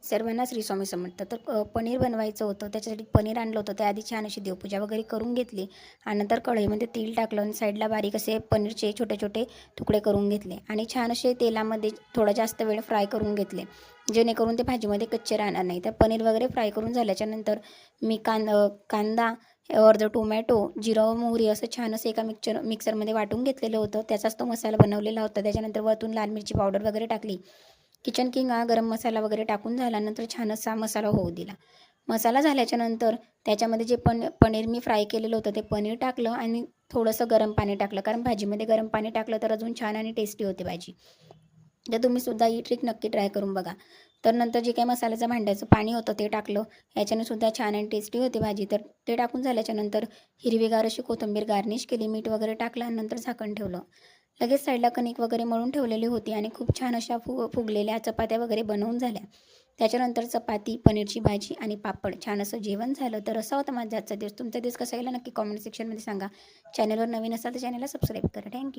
सर्वांना श्री स्वामी समर्थ. तर पनीर बनवायचं होतं. त्याच्यासाठी पनीर आणलं होतं. त्याआधी छान अशी देवपूजा वगैरे करून घेतली आणि नंतर कढईमध्ये तेल टाकलं आणि साईडला बारीक असे पनीरचे छोटे छोटे तुकडे करून घेतले आणि छान असे तेलामध्ये थोडा जास्त वेळ फ्राय करून घेतले, जेणेकरून ते भाजीमध्ये कच्चे राहणार नाही. तर पनीर वगैरे फ्राय करून झाल्याच्यानंतर मी कांदा, अर्ध टोमॅटो, जिरं मोहरी असं छान असं एका मिक्सरमध्ये वाटून घेतलेलं होतं. त्याचाच तो मसाला बनवलेला होता. त्याच्यानंतर वरतून लाल मिरची पावडर वगैरे टाकली. किचन किंग गरम मसाला वगैरे टाकून झाल्यानंतर छान असा मसाला होऊ दिला. मसाला झाल्याच्यानंतर त्याच्यामध्ये जे पनीर मी फ्राय केलेलं होतं ते पनीर टाकलं आणि थोडंसं गरम पाणी टाकलं, कारण भाजीमध्ये गरम पाणी टाकलं तर अजून छान आणि टेस्टी होते भाजी. तर तुम्हीसुद्धा ही ट्रिक नक्की ट्राय करून बघा. तर नंतर जे काही मसाल्याचं भांड्याचं पाणी होतं ते टाकलं. याच्याने सुद्धा छान आणि टेस्टी होते भाजी. तर ते टाकून झाल्याच्यानंतर हिरवीगार अशी कोथिंबीर गार्निश केली, मीठ वगैरे टाकलं आणि नंतर झाकण ठेवलं. लगेच साईडला कणिक वगैरे मळून ठेवलेली होती आणि खूप छान अशा फुगलेल्या चपात्या वगैरे बनवून झाल्या. त्याच्यानंतर चपाती, पनीरची भाजी आणि पापड, छान असं जेवण झालं. तर असा होता माझा आजचा दिवस. तुमचा दिवस कसा गेला नक्की कॉमेंट सेक्शनमध्ये सांगा. चॅनलवर नवीन असाल तर चॅनलला सबस्क्राईब करा. थँक्यू.